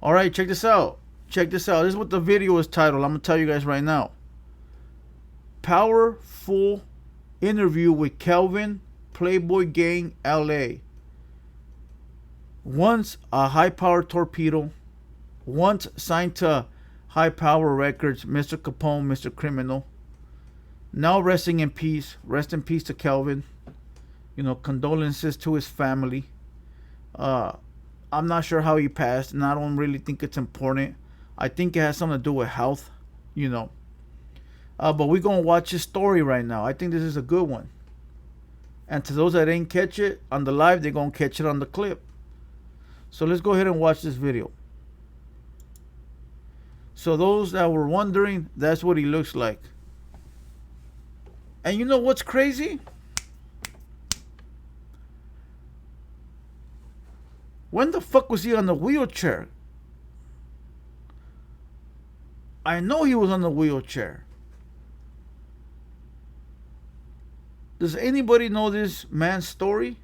All right, check this out. Check this out. This is what the video is titled. I'm gonna tell you guys right now. Powerful interview with Kelvin, Playboy Gang, LA. Once a high-power torpedo, once signed to high-power records, Mr. Capone, Mr. Criminal. Now resting in peace. Rest in peace to Kelvin. You know, condolences to his family. I'm not sure how he passed, and I don't really think it's important. I think it has something to do with health, you know. But we're going to watch his story right now. I think this is a good one. And to those that didn't catch it on the live, they're going to catch it on the clip. So let's go ahead and watch this video. So those that were wondering, that's what he looks like. And you know what's crazy? When the fuck was he on the wheelchair? I know he was on the wheelchair. Does anybody know this man's story?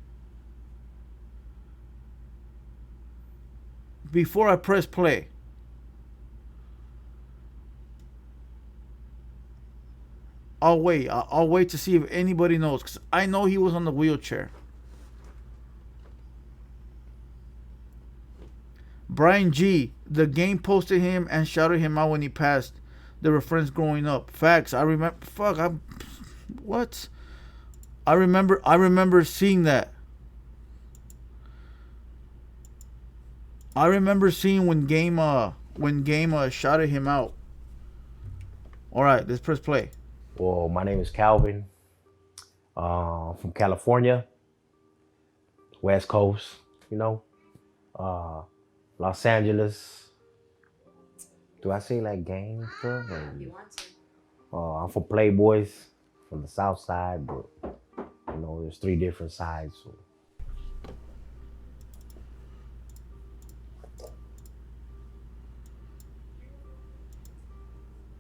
Before I press play. I'll wait. I'll wait to see if anybody knows, because I know he was on the wheelchair. Brian G. The game posted him and shouted him out when he passed. They were friends growing up. Facts. I remember. Fuck. What? I remember seeing that. I remember seeing when game shouted him out. All right, let's press play. Well, my name is Kelvin. From California, West Coast. You know, Los Angeles. Do I say like gang stuff? You want to? I'm from Playboys, from the Southside, but you know, there's 3 different sides. So.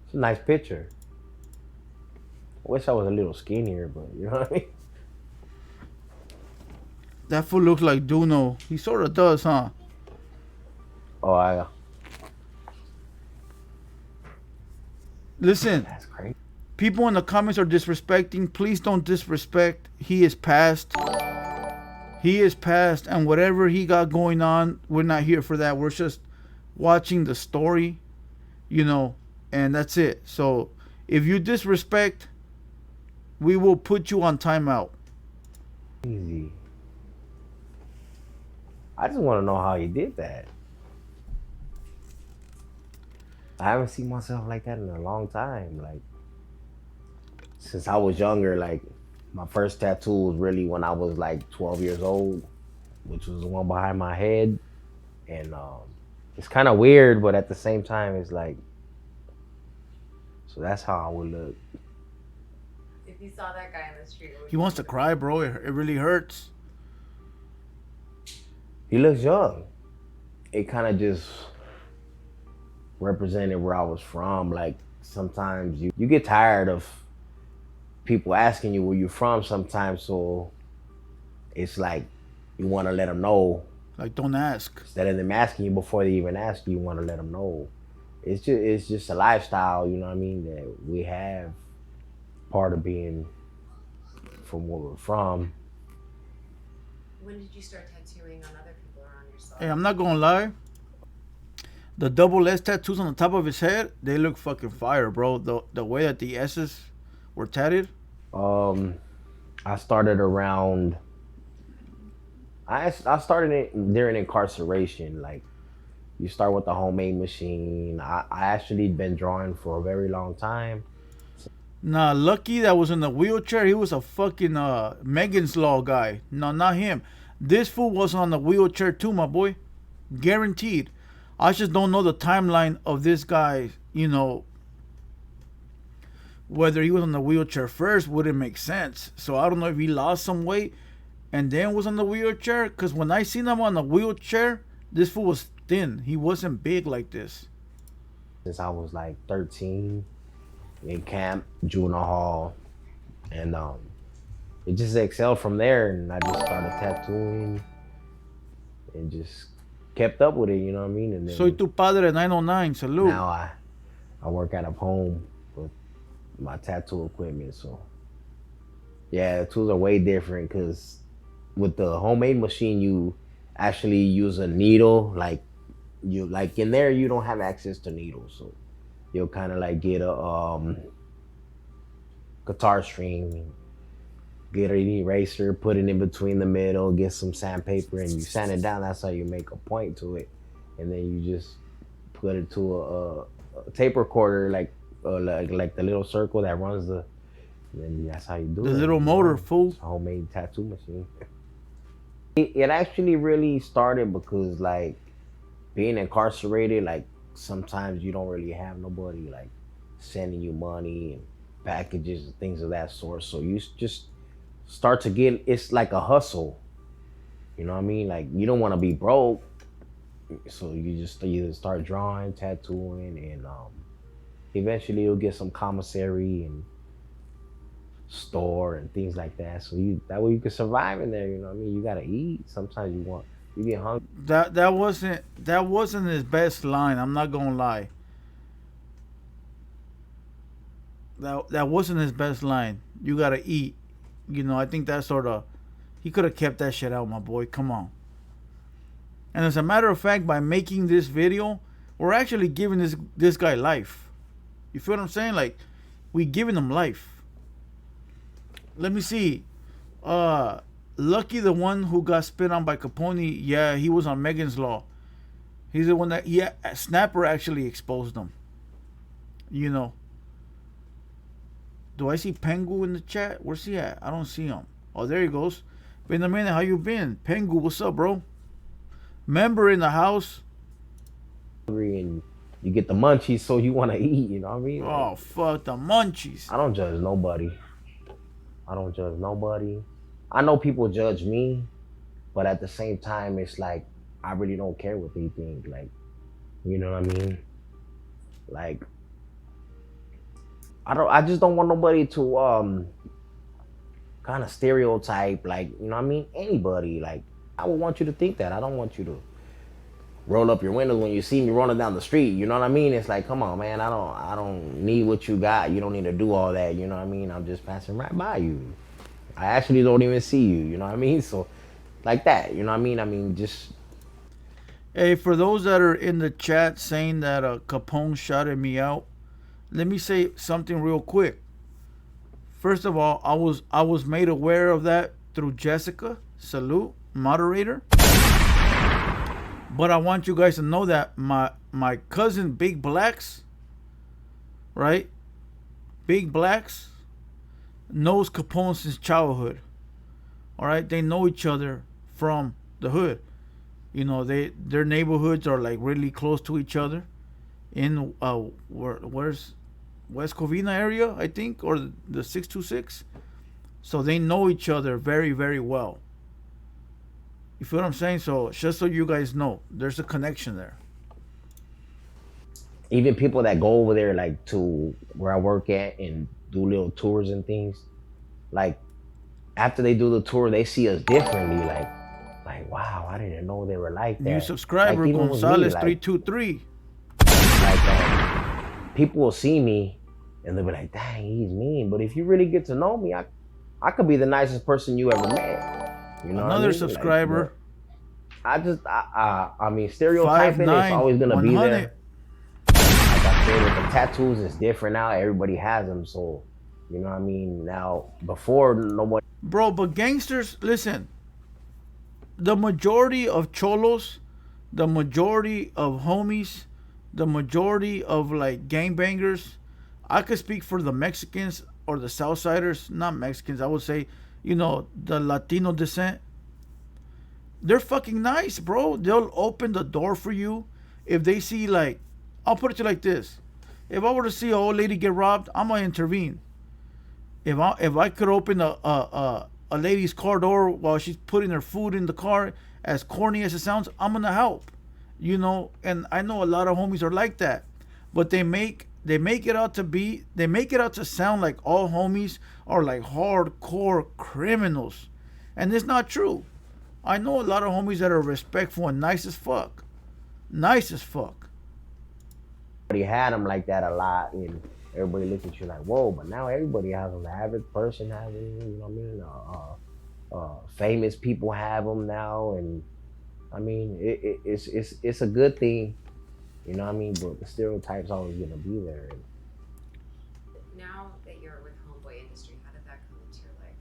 It's a nice picture. I wish I was a little skinnier, but you know what I mean? That fool looks like Duno. He sort of does, huh? Oh, Listen. That's crazy. People in the comments are disrespecting. Please don't disrespect. He is past. He is past, and whatever he got going on, we're not here for that. We're just watching the story, you know, and that's it. So if you disrespect, we will put you on timeout. Easy. I just want to know how he did that. I haven't seen myself like that in a long time. Like, since I was younger, like, my first tattoo was really when I was like 12 years old, which was the one behind my head. And it's kind of weird, but at the same time, it's like, so that's how I would look. If you saw that guy in the street, He wants to cry, bro. It really hurts. He looks young. It kind of just represented where I was from. Like, sometimes you get tired of people asking you where you're from sometimes, so it's like you want to let them know. Like, don't ask. Instead of them asking you before they even ask you, you want to let them know. It's just a lifestyle, you know what I mean, that we have, part of being from where we're from. When did you start tattooing on other people or on yourself? Hey, I'm not gonna lie. The double S tattoos on the top of his head, they look fucking fire, bro. The way that the S's were tatted. I started around. I started it during incarceration. Like, you start with the homemade machine. I actually been drawing for a very long time. Nah, Lucky that was in the wheelchair, he was a fucking Megan's Law guy. No, not him. This fool was on the wheelchair too, my boy. Guaranteed. I just don't know the timeline of this guy, you know. Whether he was on the wheelchair first wouldn't make sense. So I don't know if he lost some weight and then was on the wheelchair. Because when I seen him on the wheelchair, this fool was thin. He wasn't big like this. Since I was like 13, in camp, juvenile hall, and it just excelled from there. And I just started tattooing and just kept up with it, you know what I mean? And then Soy tu padre 909, salute. now I work out of home with my tattoo equipment, so yeah, the tools are way different because with the homemade machine, you actually use a needle. Like in there, you don't have access to needles, so you'll kind of like get a guitar string, get an eraser, put it in between the middle, get some sandpaper, and you sand it down. That's how you make a point to it, and then you just put it to a tape recorder, like the little circle that runs the. And then that's how you do it. The little motor, fool. It's a homemade tattoo machine. It actually really started because, like, being incarcerated, like, sometimes you don't really have nobody, like, sending you money and packages and things of that sort. So you just start to get, it's like a hustle. You know what I mean? Like, you don't want to be broke. So you just either start drawing, tattooing, and eventually you'll get some commissary and store and things like that, so that way you can survive in there. You know what I mean? You gotta eat. Sometimes you get hungry. That wasn't his best line. I'm not gonna lie. That wasn't his best line. You gotta eat. You know, I think that sort of, he could have kept that shit out, my boy. Come on. And as a matter of fact, by making this video, we're actually giving this guy life. You feel what I'm saying? Like, we giving him life. Let me see. Lucky, the one who got spit on by Capone, yeah, he was on Megan's Law. He's the one that, yeah, Snapper actually exposed him. You know. Do I see Pengu in the chat? Where's he at? I don't see him. Oh, there he goes. Been a minute. How you been? Pengu, what's up, bro? Member in the house. And you get the munchies, so you want to eat, you know what I mean? Oh, fuck the munchies. I don't judge nobody. I know people judge me, but at the same time, it's like, I really don't care what they think. Like, you know what I mean? Like, I just don't want nobody to kind of stereotype, like, you know what I mean? Anybody. Like, I would want you to think that. I don't want you to roll up your windows when you see me rolling down the street. You know what I mean? It's like, come on, man. I don't need what you got. You don't need to do all that. You know what I mean? I'm just passing right by you. I actually don't even see you. You know what I mean? So, like that. You know what I mean? I mean, just. Hey, for those that are in the chat saying that Capone shouted me out, let me say something real quick. First of all, I was made aware of that through Jessica, salute, moderator. But I want you guys to know that my cousin Big Blacks, right? Big Blacks knows Capone since childhood. All right, they know each other from the hood. You know, their neighborhoods are like really close to each other. In where's West Covina area, I think, or the 626. So they know each other very, very well. You feel what I'm saying? So just so you guys know, there's a connection there. Even people that go over there, like, to where I work at and do little tours and things, like, after they do the tour, they see us differently. Like, wow, I didn't know they were like that. New subscriber, like, Gonzalez like, 323. Like, people will see me and they'll be like, dang, he's mean. But if you really get to know me, I could be the nicest person you ever met. You know Another what I mean? subscriber. Like, I mean, stereotyping is always gonna 100. be there. Like I said, with the tattoos, it's different now. Everybody has them, so you know what I mean. Now, before nobody. Bro, but gangsters, listen. The majority of cholos, the majority of homies, the majority of like gangbangers, I could speak for the Mexicans or the Southsiders, not Mexicans. I would say, you know, the Latino descent. They're fucking nice, bro. They'll open the door for you if they see, like, I'll put it to you like this. If I were to see an old lady get robbed, I'm gonna intervene. If I could open a lady's car door while she's putting her food in the car, as corny as it sounds, I'm gonna help. You know, and I know a lot of homies are like that, but they make it out to sound like all homies are like hardcore criminals, and it's not true. I know a lot of homies that are respectful and nice as fuck. Nice as fuck. Everybody had them like that a lot, and everybody looked at you like, whoa, but now everybody has them. The average person has them, you know what I mean? Famous people have them now, and I mean, it's a good thing, you know what I mean? But the stereotype's always gonna be there. And Now that you're with Homeboy industry, how did that come into your life?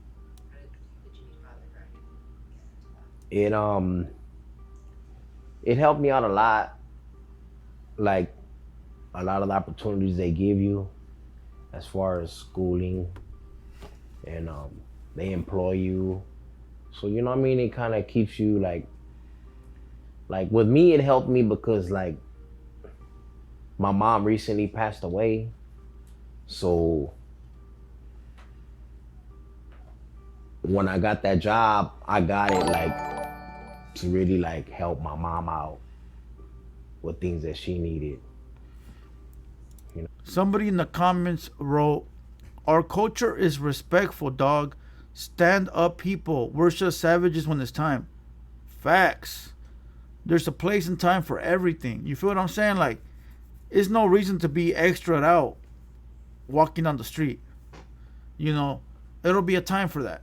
How did you meet Father Greg and get into that? it helped me out a lot, like a lot of the opportunities they give you as far as schooling, and they employ you. So you know what I mean? It kind of keeps you like with me, it helped me because like my mom recently passed away. So when I got that job, I got it like to really like help my mom out with things that she needed. You know? Somebody in the comments wrote, "Our culture is respectful, dog. Stand up, people. We're just savages when it's time." Facts. There's a place and time for everything. You feel what I'm saying? Like, there's no reason to be extra out walking on the street. You know, it'll be a time for that.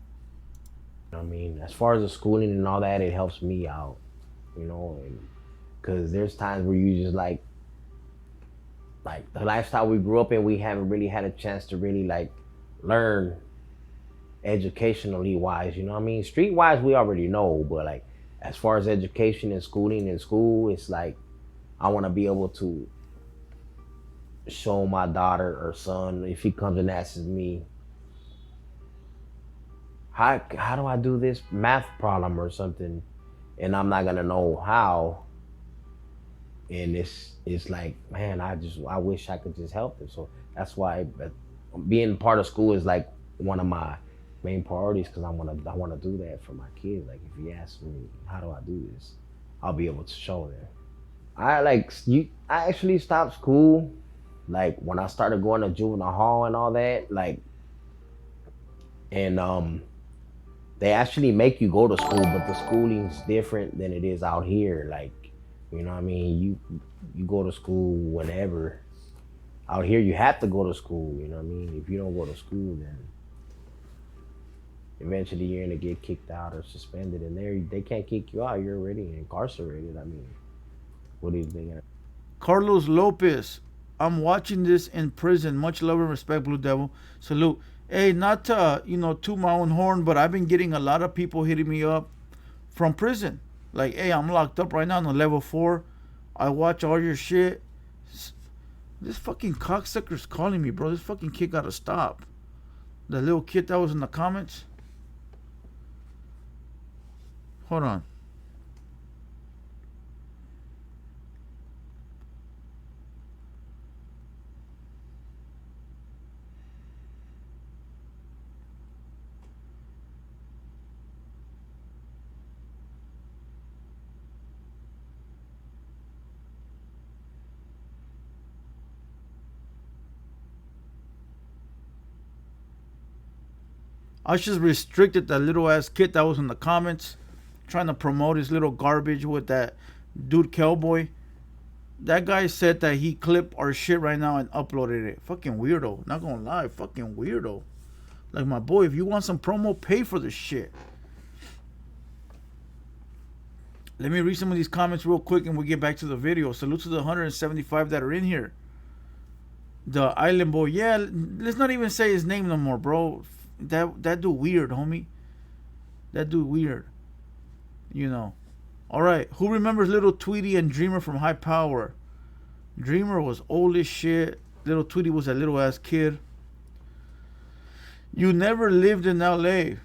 You know what I mean? As far as the schooling and all that, it helps me out, you know, because there's times where you just like the lifestyle we grew up in, we haven't really had a chance to really like learn educationally wise, you know what I mean? Street wise, we already know, but like as far as education and schooling in school, it's like I want to be able to show my daughter or son, if he comes and asks me, how do I do this math problem or something, and I'm not gonna know how, and it's like, man, I wish I could just help them. So that's why being part of school is like one of my main priorities, because I want to do that for my kids. Like if he asks me how do I do this, I'll be able to show them. I actually stopped school like when I started going to juvenile hall and all that, like, and they actually make you go to school, but the schooling's different than it is out here. Like, you know what I mean? You go to school whenever. Out here, you have to go to school, you know what I mean? If you don't go to school, then eventually you're gonna get kicked out or suspended, and they can't kick you out. You're already incarcerated. I mean, what are they gonna... Carlos Lopez, "I'm watching this in prison. Much love and respect, Blue Devil. Salute." Hey, not to, toot my own horn, but I've been getting a lot of people hitting me up from prison. Like, hey, I'm locked up right now on a level 4. I watch all your shit. This fucking cocksucker's calling me, bro. This fucking kid gotta stop. The little kid that was in the comments. Hold on. I just restricted that little ass kid that was in the comments trying to promote his little garbage with that dude Cowboy. That guy said that he clipped our shit right now and uploaded it. Fucking weirdo. Not gonna lie, fucking weirdo. Like, my boy, if you want some promo, pay for this shit. Let me read some of these comments real quick and we'll get back to the video. Salute to the 175 that are in here. The Island Boy. Yeah, let's not even say his name no more, bro. That dude weird, homie. That dude weird. Alright, who remembers Little Tweety and Dreamer from High Power? Dreamer was old as shit. Little Tweety was a little ass kid. You never lived in LA,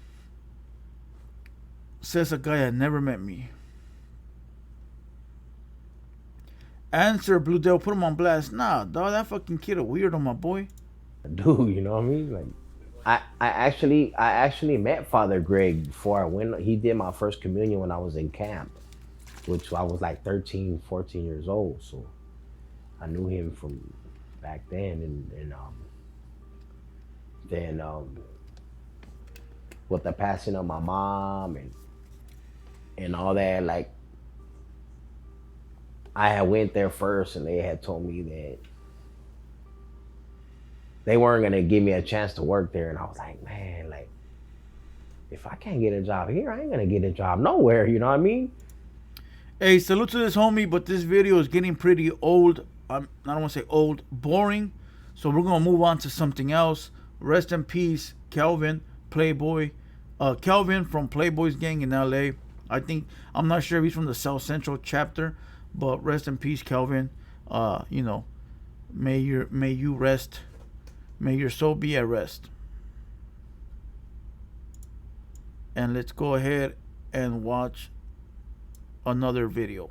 says a guy that never met me. Answer, Blue Devil, put him on blast. Nah, dog, that fucking kid a weirdo, my boy. Dude, you know what I mean? Like, I actually met Father Greg before I went. He did my first communion when I was in camp, which I was like 13, 14 years old. So I knew him from back then, and then with the passing of my mom and all that, like I had went there first, and they had told me that they weren't gonna give me a chance to work there, and I was like, man, like, if I can't get a job here, I ain't gonna get a job nowhere. You know what I mean? Hey, salute to this homie, but this video is getting pretty old. I don't want to say old, boring. So we're gonna move on to something else. Rest in peace, Kelvin, Playboy. Kelvin from Playboy's gang in LA. I'm not sure if he's from the South Central chapter, but rest in peace, Kelvin. You know, may you rest. May your soul be at rest. And let's go ahead and watch another video.